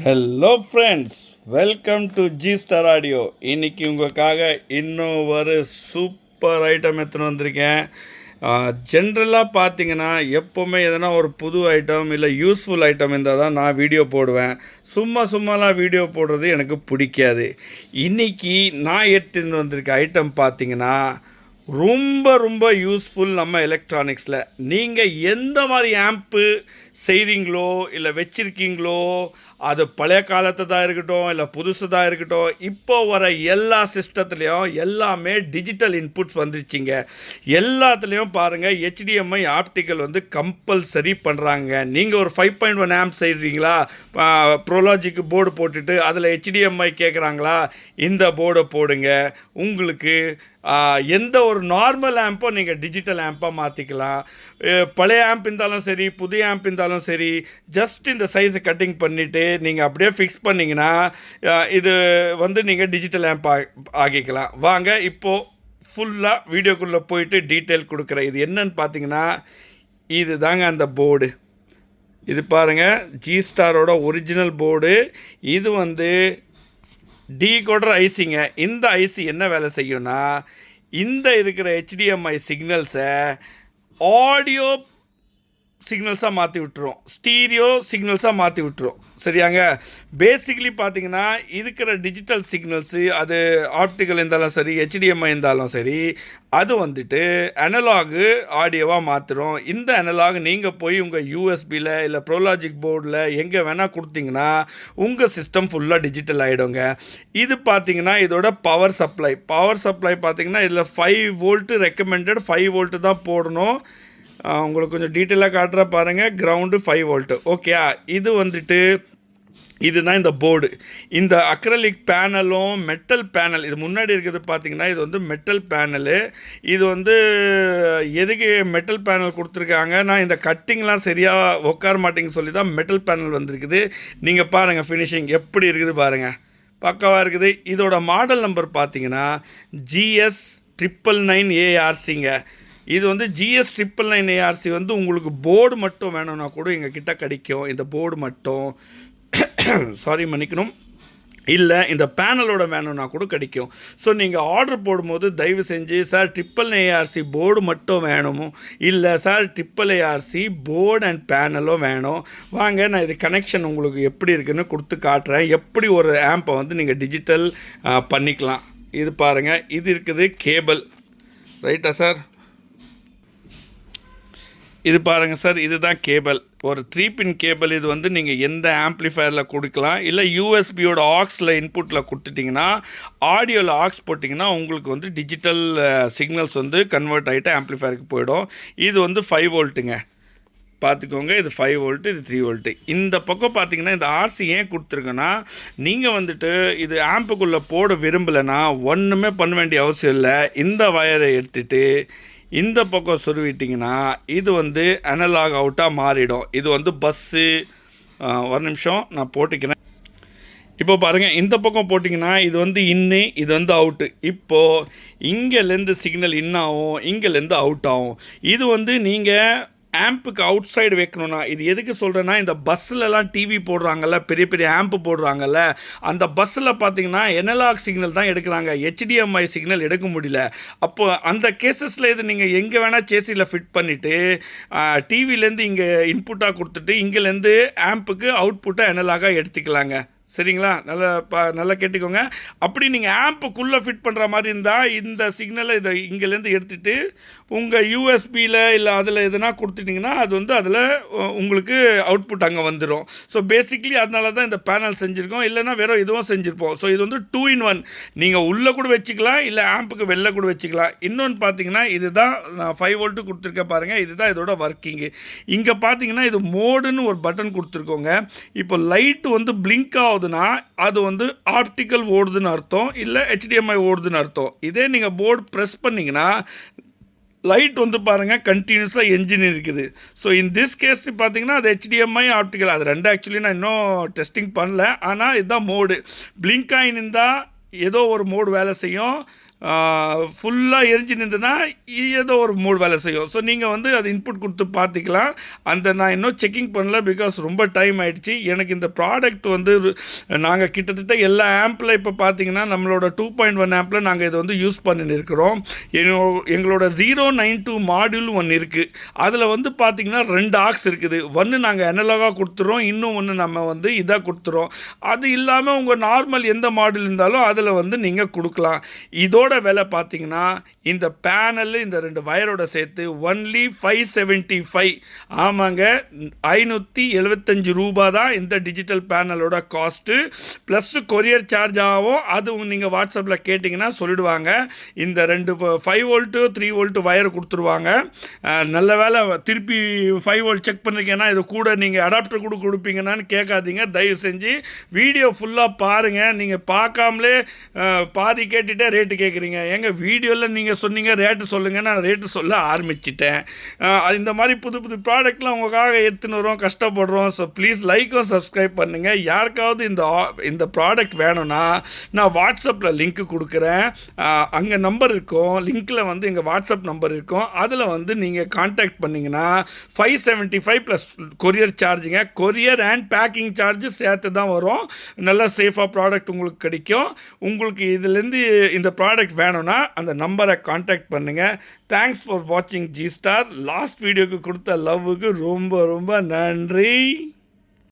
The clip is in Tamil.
Hello friends, welcome to G star audio. இன்றைக்கி உங்களுக்காக இன்னும் ஒரு சூப்பர் ஐட்டம் எடுத்துன்னு வந்திருக்கேன். ஜென்ரலாக பார்த்தீங்கன்னா எப்போவுமே எதனா ஒரு புது ஐட்டம் இல்லை யூஸ்ஃபுல் ஐட்டம் இருந்தால் தான் நான் வீடியோ போடுவேன். சும்மாலாம் வீடியோ போடுறது எனக்கு பிடிக்காது. இன்றைக்கி நான் எடுத்துன்னு வந்திருக்க ஐட்டம் பார்த்தீங்கன்னா ரொம்ப யூஸ்ஃபுல் நம்ம எலக்ட்ரானிக்ஸில். நீங்கள் எந்த மாதிரி ஆம்ப்பு செய்கிறீங்களோ இல்லை வச்சுருக்கீங்களோ, அது பழைய காலத்து தான் இருக்கட்டும் இல்லை புதுசு தான் இருக்கட்டும், இப்போ வர எல்லா சிஸ்டத்துலேயும் எல்லாமே டிஜிட்டல் இன்புட்ஸ் வந்துருச்சிங்க. எல்லாத்துலேயும் பாருங்கள் HDMI ஆப்டிக்கல் வந்து கம்பல்சரி பண்ணுறாங்க. நீங்கள் ஒரு 5.1 ஆம்ப் செய்கிறீங்களா, ப்ரோலாஜிக்கு போர்டு போட்டுட்டு அதில் HDMI கேட்குறாங்களா, இந்த போர்டை போடுங்க. உங்களுக்கு எந்த ஒரு நார்மல் ஆம்போ நீங்கள் டிஜிட்டல் ஆம்பாக மாற்றிக்கலாம். பழைய ஆம்ப் இருந்தாலும் சரி, புதிய ஆம்ப் இருந்தாலும் சரி, ஜஸ்ட் இந்த சைஸை கட்டிங் பண்ணிவிட்டு நீங்கள் அப்படியே ஃபிக்ஸ் பண்ணிங்கன்னா இது வந்து நீங்கள் டிஜிட்டல் ஆம்ப் ஆகிக்கலாம். வாங்க இப்போது ஃபுல்லாக வீடியோக்குள்ளே போயிட்டு டீட்டெயில் கொடுக்குறேன். இது என்னன்னு பார்த்தீங்கன்னா, இது தாங்க அந்த போர்டு. இது பாருங்கள், ஜி ஸ்டாரோட ஒரிஜினல் போர்டு. இது வந்து டீகோடர் ஐசிங்க. இந்த ஐசி என்ன வேலை செய்யும்னா, இந்த இருக்கிற HDMI சிக்னல்ஸை ஆடியோ சிக்னல்ஸாக மாற்றி விட்டுரும், ஸ்டீரியோ சிக்னல்ஸாக மாற்றி விட்டுரும். சரியாங்க. பேசிக்கலி பார்த்தீங்கன்னா இருக்கிற டிஜிட்டல் சிக்னல்ஸு, அது ஆப்டிக்கல் இருந்தாலும் சரி, HDMI இருந்தாலும் சரி, அது வந்துட்டு அனலாகு ஆடியோவாக மாற்றிடும். இந்த அனலாக் நீங்கள் போய் உங்கள் யூஎஸ்பியில் இல்லை ப்ரோலாஜிக் போர்டில் எங்கே வேணால் கொடுத்தீங்கன்னா உங்கள் சிஸ்டம் ஃபுல்லாக டிஜிட்டல் ஆகிடுங்க. இது பார்த்தீங்கன்னா இதோட பவர் சப்ளை பார்த்தீங்கன்னா இதில் 5 வோல்ட்டு ரெக்கமெண்டட், 5 வோல்ட்டு தான் போடணும். உங்களுக்கு கொஞ்சம் டீட்டெயிலாக காட்டுற பாருங்கள். Ground 5 volt. ஓகே, இது வந்துட்டு இதுதான் இந்த போர்டு. இந்த அக்ரலிக் பேனலும் மெட்டல் பேனல், இது முன்னாடி இருக்கிறது பார்த்தீங்கன்னா இது வந்து மெட்டல் பேனலு. இது வந்து எதுக்கு மெட்டல் பேனல் கொடுத்துருக்காங்க, நான் இந்த கட்டிங்லாம் சரியாக உட்கார மாட்டேங்குன்னு சொல்லி தான் மெட்டல் பேனல் வந்திருக்குது. நீங்கள் பாருங்கள் ஃபினிஷிங் எப்படி இருக்குது பாருங்கள், பக்காவாக இருக்குது. இதோட மாடல் நம்பர் பார்த்தீங்கன்னா GS 999ARCங்க. இது வந்து GS 999ARC வந்து உங்களுக்கு போர்டு மட்டும் வேணும்னா கூட எங்கள் கிட்ட கிடைக்கும். இந்த போர்டு மட்டும் சாரி மன்னிக்கணும், இல்லை இந்த பேனலோட வேணும்னா கூட கிடைக்கும். ஸோ நீங்கள் ஆர்டர் போடும்போது தயவு செஞ்சு சார் 999ARC போர்டு மட்டும் வேணும், இல்லை சார் 999ARC போர்டு அண்ட் பேனலும் வேணும், வாங்க நான் இது கனெக்ஷன் உங்களுக்கு எப்படி இருக்குன்னு கொடுத்து காட்டுறேன். எப்படி ஒரு ஆம்பை வந்து நீங்கள் டிஜிட்டல் பண்ணிக்கலாம். இது பாருங்கள், இது இருக்குது கேபிள், ரைட்டா சார்? இது பாருங்கள் சார், இதுதான் கேபிள், ஒரு 3 பின் கேபிள். இது வந்து நீங்கள் எந்த ஆம்ப்ளிஃபயரில் கொடுக்கலாம், இல்லை யூஎஸ்பியோட ஆக்ஸில் இன்புட்டில் கொடுத்துட்டிங்கன்னா, ஆடியோவில் ஆக்ஸ் போட்டிங்கன்னா உங்களுக்கு வந்து டிஜிட்டல் சிக்னல்ஸ் வந்து கன்வெர்ட் ஆகிட்டு ஆம்ப்ளிஃபயருக்கு போயிடும். இது வந்து 5 வோல்ட்டுங்க, பார்த்துக்கோங்க. இது 5 வோல்ட்டு, இது 3 வோல்ட்டு. இந்த பக்கம் பார்த்தீங்கன்னா இந்த RC ஏன் கொடுத்துருக்கோன்னா, நீங்கள் வந்துட்டு இது ஆம்புக்குள்ளே போட விரும்பலைன்னா ஒன்றுமே பண்ண வேண்டிய அவசியம் இல்லை. இந்த வயரை எடுத்துகிட்டு இந்த பக்கம் சொருவிட்டிங்கன்னா இது வந்து அனலாக் அவுட்டாக மாறிடும். இது வந்து பஸ்ஸு, ஒரு நிமிஷம் நான் போட்டுக்கிறேன். இப்போ பாருங்கள், இந்த பக்கம் போட்டிங்கன்னா இது வந்து இன்னு, இது வந்து அவுட்டு. இப்போது இங்கேலேருந்து சிக்னல் இன்னாகும், இங்கேலேருந்து அவுட் ஆகும். இது வந்து நீங்கள் ஆம்புக்கு அவுட் சைடு வைக்கணும்னா, இது எதுக்கு சொல்கிறேன்னா, இந்த பஸ்ஸிலலாம் டிவி போடுறாங்கல்ல, பெரிய ஆம்பு போடுறாங்கல்ல, அந்த பஸ்ஸில் பார்த்தீங்கன்னா எனலாக் சிக்னல் தான் எடுக்கிறாங்க, HDMI சிக்னல் எடுக்க முடியல. அப்போ அந்த கேசஸில் இது நீங்கள் எங்கே வேணால் சேசியில் ஃபிட் பண்ணிவிட்டு டிவிலேருந்து இங்கே இன்புட்டாக கொடுத்துட்டு இங்கேலேருந்து ஆம்புக்கு அவுட்புட்டாக எனலாகாக எடுத்துக்கலாங்க. சரிங்களா? நல்லா கேட்டுக்கோங்க. அப்படி நீங்கள் ஆம்புக்குள்ளே ஃபிட் பண்ணுற மாதிரி இருந்தால் இந்த சிக்னலை இதை இங்கேருந்து எடுத்துகிட்டு உங்கள் யூஎஸ்பியில் இல்லை அதில் எதுனா கொடுத்துட்டிங்கன்னா அது வந்து அதில் உங்களுக்கு அவுட்புட் அங்கே வந்துடும். ஸோ பேசிக்லி அதனால தான் இந்த பேனல் செஞ்சுருக்கோம், இல்லைனா வேறு எதுவும் செஞ்சுருப்போம். ஸோ இது வந்து 2 in 1, நீங்கள் உள்ளே கூட வச்சுக்கலாம், இல்லை ஆம்புக்கு வெளில கூட வச்சுக்கலாம். இன்னொன்று பார்த்தீங்கன்னா இதுதான் நான் 5 வோல்ட்டு கொடுத்துருக்கேன் பாருங்கள், இதுதான் இதோட ஒர்க்கிங்கு. இங்கே பார்த்தீங்கன்னா இது மோடுன்னு ஒரு பட்டன் கொடுத்துருக்கோங்க. இப்போ லைட்டு வந்து பிளிங்க் ஆகுதுன்னா அது வந்து ஆப்டிக்கல் ஓடுதுன்னு அர்த்தம், இல்லை HDMI ஓடுதுன்னு அர்த்தம். இதே நீங்கள் போர்டு ப்ரெஸ் பண்ணிங்கன்னா லைட் வந்து பாருங்கள் கண்டினியூஸாக என்ஜின் இருக்குது. ஸோ இன் திஸ் கேஸ் பார்த்தீங்கன்னா அது HDMI ஆப்டிக்கல், அது ரெண்டு ஆக்சுவலி நான் இன்னும் டெஸ்டிங் பண்ணல. ஆனால் இதுதான் மோடு. பிளிங்க் ஆகின்னு இருந்தால் ஏதோ ஒரு மோடு வேலை செய்யும், ஃபுல்லாக எரிஞ்சுருந்ததுன்னா ஏதோ ஒரு மூடு வேலை செய்யும். ஸோ நீங்கள் வந்து அது இன்புட் கொடுத்து பார்த்துக்கலாம். நான் இன்னும் செக்கிங் பண்ணல, பிகாஸ் ரொம்ப டைம் ஆகிடுச்சு. எனக்கு இந்த ப்ராடக்ட் வந்து நாங்கள் கிட்டத்தட்ட எல்லா ஆம்பில் இப்போ பார்த்தீங்கன்னா நம்மளோட 2.1 ஆம்பில் நாங்கள் இதை வந்து யூஸ் பண்ணின்னு இருக்கிறோம். எங்களோட 092 மாடியூல் ஒன்று இருக்குது. அதில் வந்து பார்த்திங்கன்னா 2 ஆக்ஸ் இருக்குது. ஒன்று நாங்கள் அனலாகாக கொடுத்துறோம், இன்னும் ஒன்று நம்ம வந்து இதாக கொடுத்துறோம். அது இல்லாமல் உங்கள் நார்மல் எந்த மாடியூல் இருந்தாலும் அதில் வந்து நீங்கள் கொடுக்கலாம். இதோட விலை பார்த்தீங்கன்னா இந்த பேனல் இந்த 2 வயரோட சேர்த்து ஒன்லி 575. ஆமாங்க, 575 ரூபா தான் இந்த டிஜிட்டல் பேனலோட காஸ்ட்டு. ப்ளஸ் கொரியர் சார்ஜ் ஆகும். அது நீங்கள் வாட்ஸ்அப்பில் கேட்டிங்கன்னா சொல்லிடுவாங்க. இந்த 2 5 வோல்ட்டு 3 வோல்ட்டு வயர் கொடுத்துருவாங்க. நல்ல வேலை திருப்பி 5 வோல்ட் செக் பண்ணிருக்கேன்னா இது கூட நீங்கள் அடாப்டர் கூட கொடுப்பீங்கன்னான்னு கேட்காதீங்க. தயவு செஞ்சு வீடியோ ஃபுல்லாக பாருங்கள். நீங்கள் பார்க்காமலே பாதி கேட்டுகிட்டே ரேட்டு கேட்குறீங்க. எங்கள் வீடியோவில் நீங்கள் சொன்னீங்க ரேட்டு சொல்லுங்கள், நான் ரேட்டு சொல்ல ஆரம்பிச்சிட்டேன். இந்த மாதிரி புது புது ப்ராடக்ட்லாம் உங்களுக்காக எடுத்துன்னு வரோம், கஷ்டப்படுறோம். ஸோ ப்ளீஸ் லைக்கும் சப்ஸ்கிரைப் பண்ணுங்கள். யாருக்காவது இந்த ப்ராடக்ட் வேணும்னா நான் வாட்ஸ்அப்பில் லிங்க்கு கொடுக்குறேன். அங்கே நம்பர் இருக்கும், லிங்க்கில் வந்து எங்கள் வாட்ஸ்அப் நம்பர் இருக்கும். அதில் வந்து நீங்கள் கான்டாக்ட் பண்ணிங்கன்னா 575 ப்ளஸ் கொரியர் சார்ஜுங்க. கொரியர் அண்ட் பேக்கிங் சார்ஜ் சேர்த்து தான் வரும். நல்லா சேஃபாக ப்ராடக்ட் உங்களுக்கு கிடைக்கும். உங்களுக்கு இதுலேருந்து இந்த ப்ராடக்ட் வேணும்னா அந்த நம்பரை கான்டாக்ட் பண்ணுங்கள். தேங்க்ஸ் ஃபார் வாட்சிங் ஜி ஸ்டார். லாஸ்ட் வீடியோக்கு கொடுத்த லவ்வுக்கு ரொம்ப ரொம்ப நன்றி.